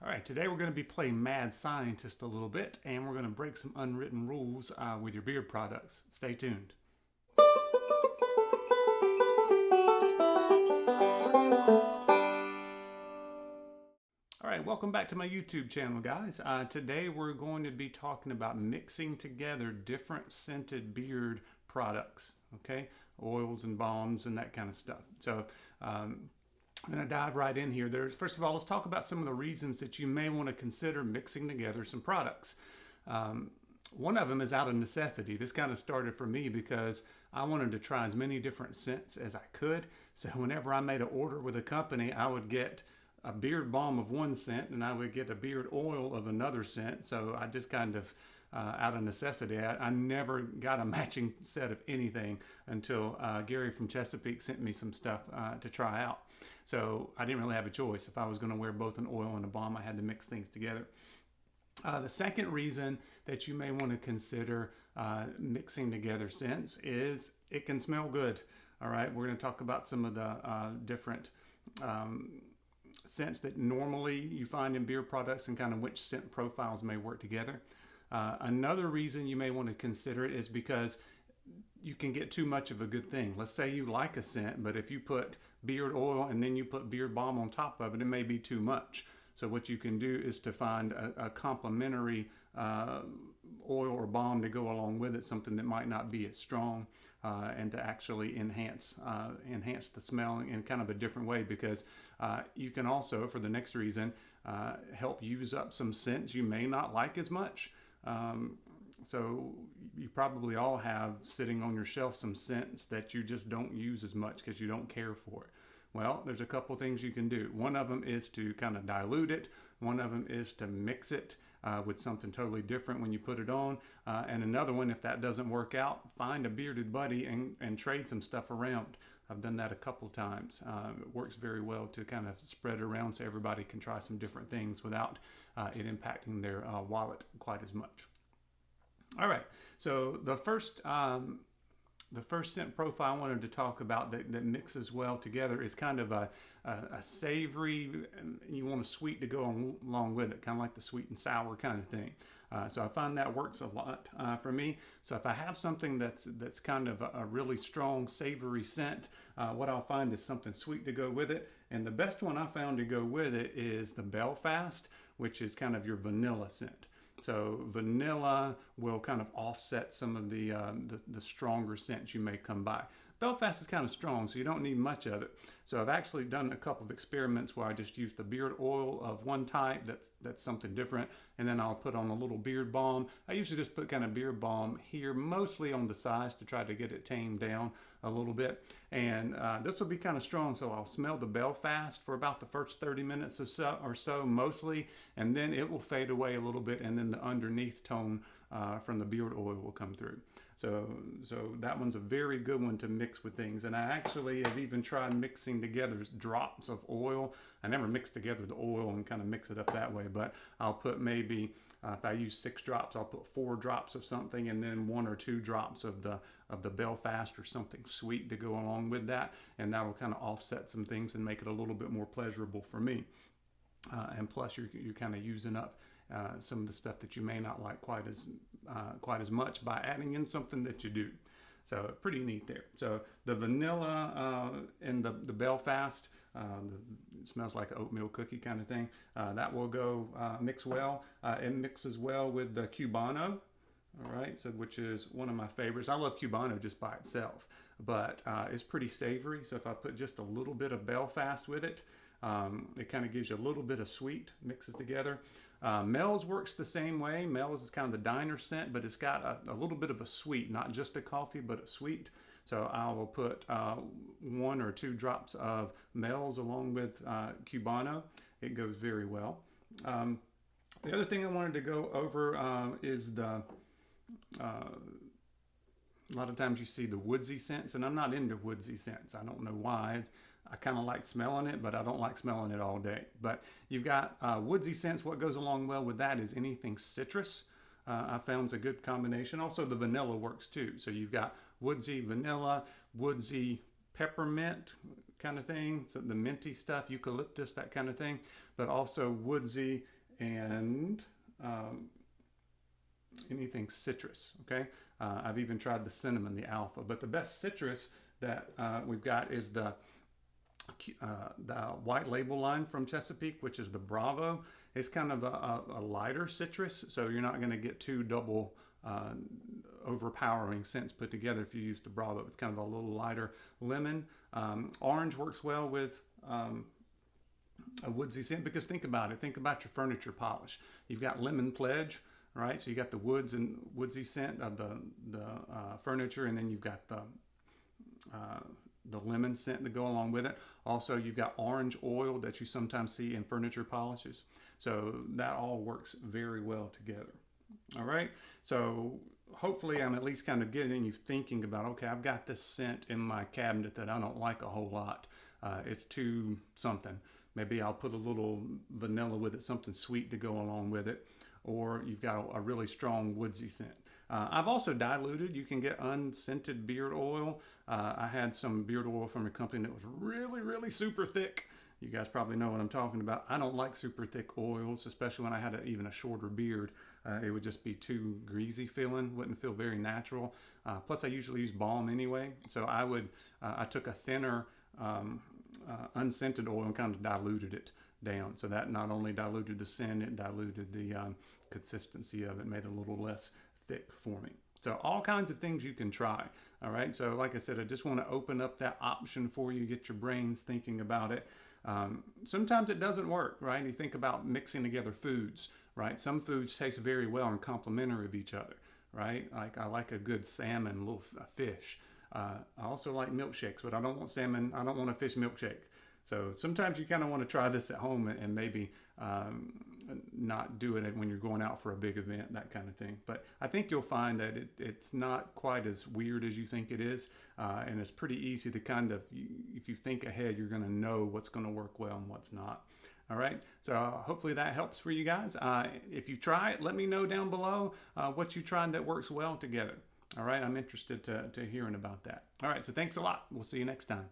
All right, today we're going to be playing Mad Scientist a little bit, and we're going to break some unwritten rules with your beard products. Stay tuned. All right, welcome back to my YouTube channel, guys. Today we're going to be talking about mixing together different scented beard products, okay? Oils and balms and that kind of stuff. So I'm going to dive right in here. First of all, let's talk about some of the reasons that you may want to consider mixing together some products. One of them is out of necessity. This kind of started for me because I wanted to try as many different scents as I could. So whenever I made an order with a company, I would get a beard balm of one scent and I would get a beard oil of another scent. So I just kind of, out of necessity, I never got a matching set of anything until Gary from Chesapeake sent me some stuff to try out. So I didn't really have a choice. If I was going to wear both an oil and a balm, I had to mix things together. The second reason that you may want to consider mixing together scents is it can smell good. All right, we're going to talk about some of the different scents that normally you find in beard products and kind of which scent profiles may work together. Another reason you may want to consider it is because you can get too much of a good thing. Let's say you like a scent, but if you put beard oil and then you put beard balm on top of it, it may be too much. So what you can do is to find a complementary oil or balm to go along with it, something that might not be as strong, and to actually enhance the smell in kind of a different way, because you can also, for the next reason, help use up some scents you may not like as much. So you probably all have sitting on your shelf some scents that you just don't use as much because you don't care for it. Well, there's a couple things you can do. One of them is to kind of dilute it. One of them is to mix it with something totally different when you put it on. And another one, if that doesn't work out, find a bearded buddy and trade some stuff around. I've done that a couple times. It works very well to kind of spread it around so everybody can try some different things without it impacting their wallet quite as much. All right, so the first scent profile I wanted to talk about that mixes well together is kind of a savory, you want a sweet to go along with it, kind of like the sweet and sour kind of thing. So I find that works a lot for me. So if I have something that's kind of a really strong savory scent, what I'll find is something sweet to go with it. And the best one I found to go with it is the Belfast, which is kind of your vanilla scent. So vanilla will kind of offset some of the stronger scents you may come by. Belfast is kind of strong, so you don't need much of it. So I've actually done a couple of experiments where I just used the beard oil of one type, that's something different, and then I'll put on a little beard balm. I usually just put kind of beard balm here, mostly on the sides to try to get it tamed down a little bit. And this will be kind of strong, so I'll smell the Belfast for about the first 30 minutes or so mostly, and then it will fade away a little bit, and then the underneath tone from the beard oil will come through. So that one's a very good one to mix with things. And I actually have even tried mixing together drops of oil. I never mix together the oil and kind of mix it up that way, but I'll put maybe, if I use 6 drops, I'll put 4 drops of something and then 1 or 2 drops of the Belfast or something sweet to go along with that. And that will kind of offset some things and make it a little bit more pleasurable for me. And plus you're kind of using up some of the stuff that you may not like quite as much by adding in something that you do. So pretty neat there. So the vanilla and the Belfast, it smells like an oatmeal cookie kind of thing. That will go mix well. It mixes well with the Cubano. All right, so which is one of my favorites. I love Cubano just by itself, but it's pretty savory. So if I put just a little bit of Belfast with it, it kind of gives you a little bit of sweet, mixes together. Mel's works the same way. Mel's is kind of the diner scent, but it's got a little bit of a sweet, not just a coffee, but a sweet. So I will put 1 or 2 drops of Mel's along with Cubano. It goes very well. The other thing I wanted to go over is a lot of times you see the woodsy scents, and I'm not into woodsy scents. I don't know why. I kind of like smelling it, but I don't like smelling it all day. But you've got woodsy scents. What goes along well with that is anything citrus. I found is a good combination. Also, the vanilla works too. So you've got woodsy vanilla, woodsy peppermint kind of thing, so the minty stuff, eucalyptus, that kind of thing, but also woodsy and anything citrus. Okay, I've even tried the cinnamon, the alpha, but the best citrus that we've got is the white label line from Chesapeake, which is the Bravo. It's kind of a lighter citrus, so you're not going to get two double overpowering scents put together if you use the Bravo. It's kind of a little lighter lemon. Orange works well with a woodsy scent, because think about it. Think about your furniture polish. You've got Lemon Pledge, right? So you got the woods and woodsy scent of the furniture, and then you've got the lemon scent to go along with it. Also, you've got orange oil that you sometimes see in furniture polishes. So that all works very well together. All right. So hopefully I'm at least kind of getting you thinking about, okay, I've got this scent in my cabinet that I don't like a whole lot. It's too something. Maybe I'll put a little vanilla with it, something sweet to go along with it. Or you've got a really strong woodsy scent. I've also diluted. You can get unscented beard oil. I had some beard oil from a company that was really, really super thick. You guys probably know what I'm talking about. I don't like super thick oils, especially when I had even a shorter beard. It would just be too greasy feeling, wouldn't feel very natural. Plus I usually use balm anyway. So I took a thinner unscented oil and kind of diluted it down. So that not only diluted the scent, it diluted the consistency of it, made it a little less thick for me. So all kinds of things you can try. All right. So like I said, I just want to open up that option for you, get your brains thinking about it. Sometimes it doesn't work, right? You think about mixing together foods, right? Some foods taste very well and complementary of each other, right? Like I like a good salmon, a little fish. I also like milkshakes, but I don't want salmon. I don't want a fish milkshake. So sometimes you kind of want to try this at home and maybe not do it when you're going out for a big event, that kind of thing. But I think you'll find that it's not quite as weird as you think it is. And it's pretty easy to kind of, if you think ahead, you're going to know what's going to work well and what's not. All right. So hopefully that helps for you guys. If you try it, let me know down below what you tried that works well together. All right. I'm interested to hearing about that. All right. So thanks a lot. We'll see you next time.